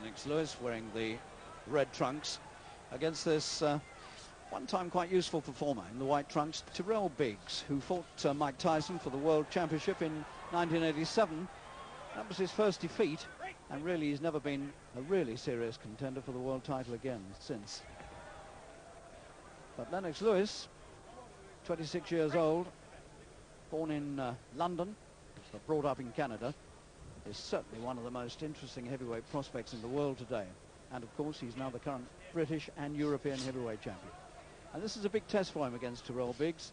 Lennox Lewis wearing the red trunks against this one-time quite useful performer in the white trunks, Tyrell, who fought Mike Tyson for the World Championship in 1987. That was his first defeat, and really he's never been a really serious contender for the world title again since. But Lennox Lewis, 26 years old, born in London, but brought up in Canada, is certainly one of the most interesting heavyweight prospects in the world today. And of course he's now the current British and European heavyweight champion. And this is a big test for him against Tyrell. Biggs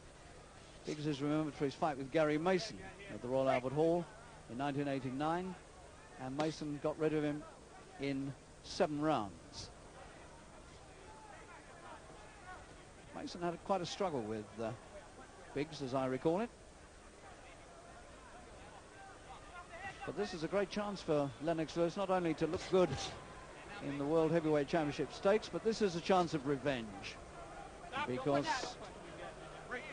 is remembered for his fight with Gary Mason at the Royal Albert Hall in 1989, and Mason got rid of him in 7 rounds. Mason had quite a struggle with Biggs, as I recall it. But this is a great chance for Lennox Lewis not only to look good in the World Heavyweight Championship stakes, but this is a chance of revenge, because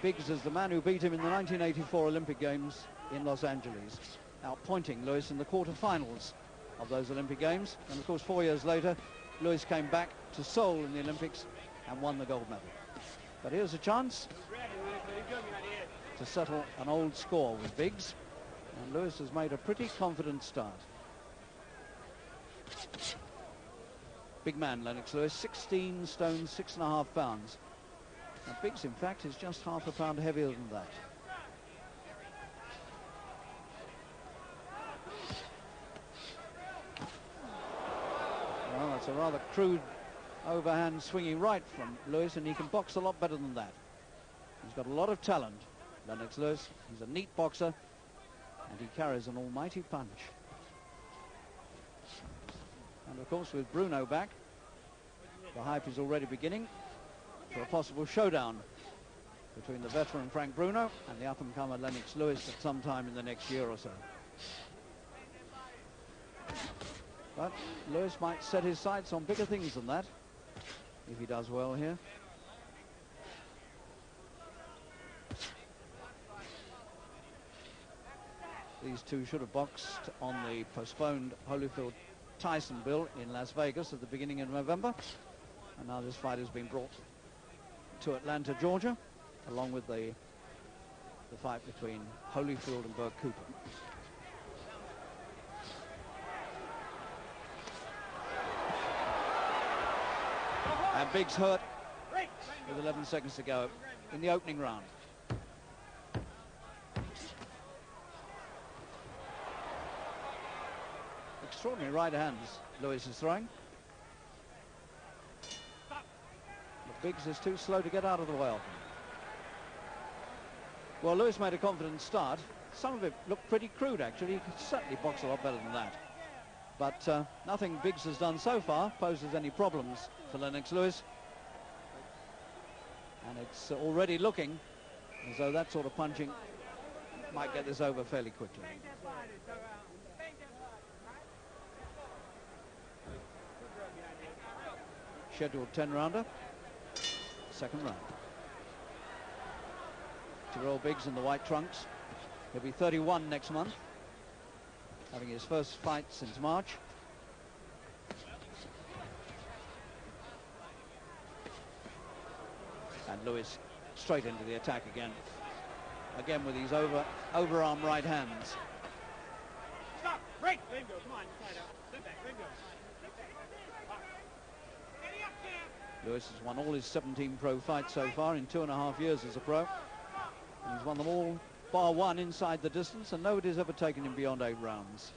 Biggs is the man who beat him in the 1984 Olympic Games in Los Angeles, outpointing Lewis in the quarterfinals of those Olympic Games. And of course 4 years later Lewis came back to Seoul in the Olympics and won the gold medal. But here's a chance to settle an old score with Biggs, and Lewis has made a pretty confident start. Big man Lennox Lewis, 16 stone 6.5 pounds. Now Biggs in fact is just half a pound heavier than that. Well, that's a rather crude overhand swinging right from Lewis, and he can box a lot better than that. He's got a lot of talent, Lennox Lewis. He's a neat boxer, and he carries an almighty punch. And of course with Bruno back, the hype is already beginning for a possible showdown between the veteran Frank Bruno and the up-and-comer Lennox Lewis at some time in the next year or so. But Lewis might set his sights on bigger things than that if he does well here. These two should have boxed on the postponed Holyfield-Tyson bill in Las Vegas at the beginning of November. And now this fight has been brought to Atlanta, Georgia, along with the fight between Holyfield and Burke Cooper. And Biggs hurt with 11 seconds to go in the opening round. Extraordinary right hands Lewis is throwing. But Biggs is too slow to get out of the way of him. Well, Lewis made a confident start. Some of it looked pretty crude, actually. He could certainly box a lot better than that. But nothing Biggs has done so far poses any problems for Lennox Lewis. And it's already looking as though that sort of punching might get this over fairly quickly. Scheduled 10-rounder, second round. Tyrell Biggs in the white trunks. He'll be 31 next month, having his first fight since March. And Lewis straight into the attack again with his overarm right hands. Stop! Break! Let him go. Come on, slide out. Step back. Let him go. Lewis has won all his 17 pro fights so far in 2.5 years as a pro. And he's won them all, bar one, inside the distance, and nobody's ever taken him beyond 8 rounds.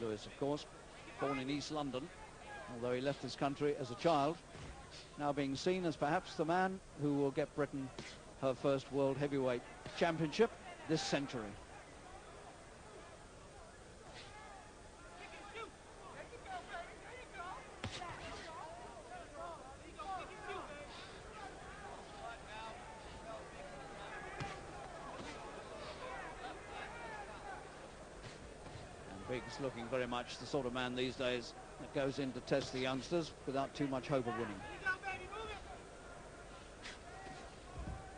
Lewis, of course, born in East London, although he left this country as a child, now being seen as perhaps the man who will get Britain her first World Heavyweight Championship this century. And Biggs looking very much the sort of man these days that goes in to test the youngsters without too much hope of winning.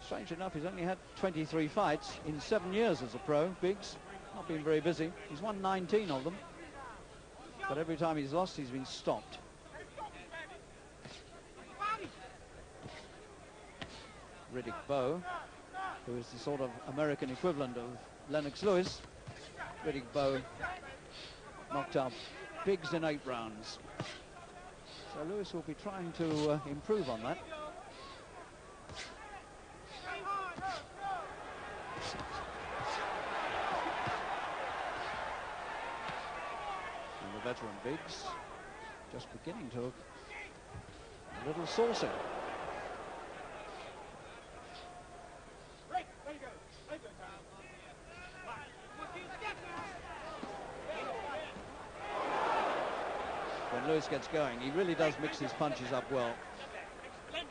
Strange enough, he's only had 23 fights in 7 years as a pro. Biggs, not been very busy. He's won 19 of them, but every time he's lost, he's been stopped. Riddick Bowe, who is the sort of American equivalent of Lennox Lewis. Riddick Bowe knocked out Biggs in 8 rounds. So Lewis will be trying to improve on that. And the veteran Biggs just beginning to look a little saucy. When Lewis gets going, he really does mix his punches up well. And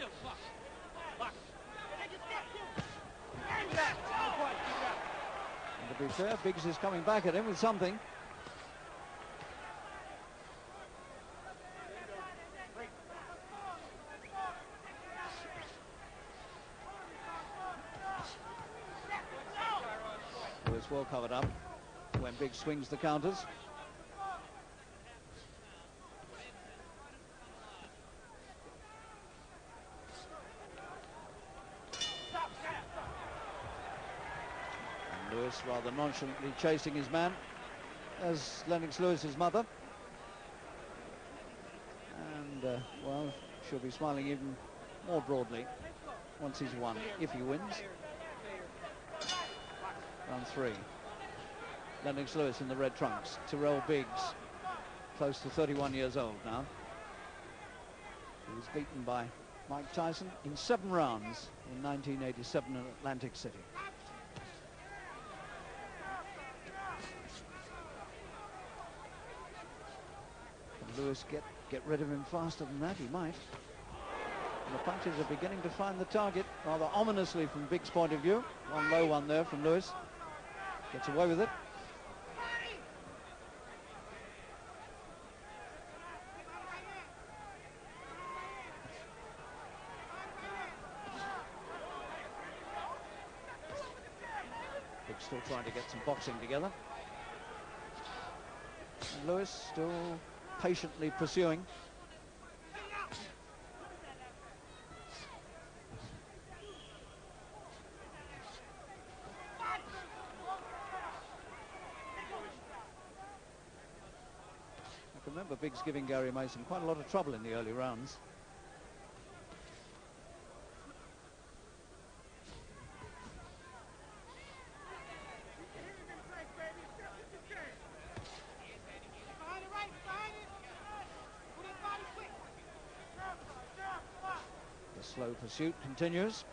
to be fair, Biggs is coming back at him with something. Lewis well covered up when Biggs swings the counters. Lewis rather nonchalantly chasing his man, as Lennox Lewis's mother. And, well, she'll be smiling even more broadly once he's won, if he wins. Round 3. Lennox Lewis in the red trunks. Tyrell Biggs, close to 31 years old now. He was beaten by Mike Tyson in 7 rounds in 1987 in Atlantic City. Lewis get rid of him faster than that? He might. And the punches are beginning to find the target rather ominously from Biggs' point of view. One low one there from Lewis. Gets away with it. Biggs still trying to get some boxing together. And Lewis still patiently pursuing. I can remember Biggs giving Gary Mason quite a lot of trouble in the early rounds. Slow pursuit continues.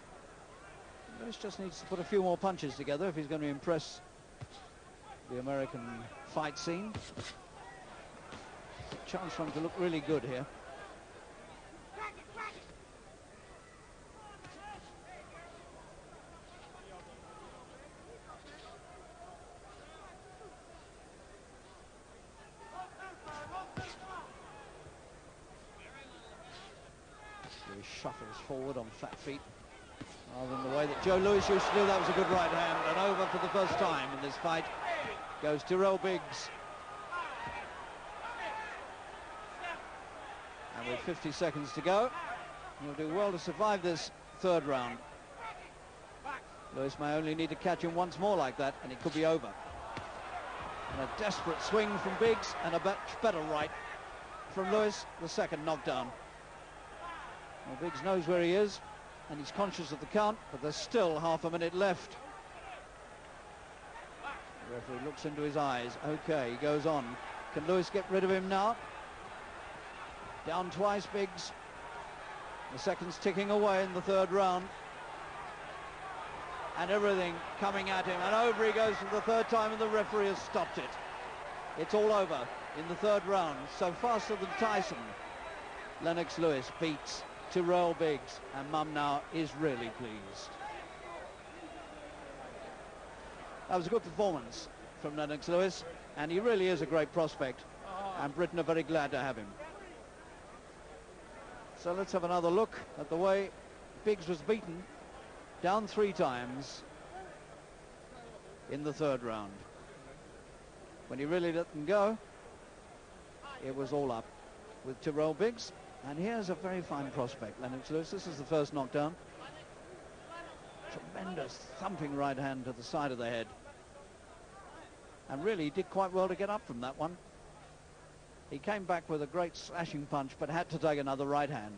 Lewis just needs to put a few more punches together if he's going to impress the American fight scene. Chance for him to look really good here. He shuffles forward on flat feet rather than the way that Joe Louis used to do. That was a good right hand, and over for the first time in this fight goes Tyrell Biggs. And with 50 seconds to go, he'll do well to survive this 3rd round. Lewis may only need to catch him once more like that, and it could be over. And a desperate swing from Biggs, and a much better right from Lewis, the 2nd knockdown. Well, Biggs knows where he is, and he's conscious of the count, but there's still half a minute left. The referee looks into his eyes. Okay, he goes on. Can Lewis get rid of him now? Down twice, Biggs. The seconds ticking away in the 3rd round. And everything coming at him, and over he goes for the 3rd time, and the referee has stopped it. It's all over in the 3rd round. So faster than Tyson, Lennox Lewis beats Tyrell Biggs, and Mum now is really pleased. That was a good performance from Lennox Lewis, and he really is a great prospect. and Britain are very glad to have him. So let's have another look at the way Biggs was beaten down 3 times in the 3rd round. When he really let them go, it was all up with Tyrell Biggs. And here's a very fine prospect, Lennox Lewis. This is the first knockdown. Tremendous thumping right hand to the side of the head. And really, he did quite well to get up from that one. He came back with a great slashing punch, but had to take another right hand.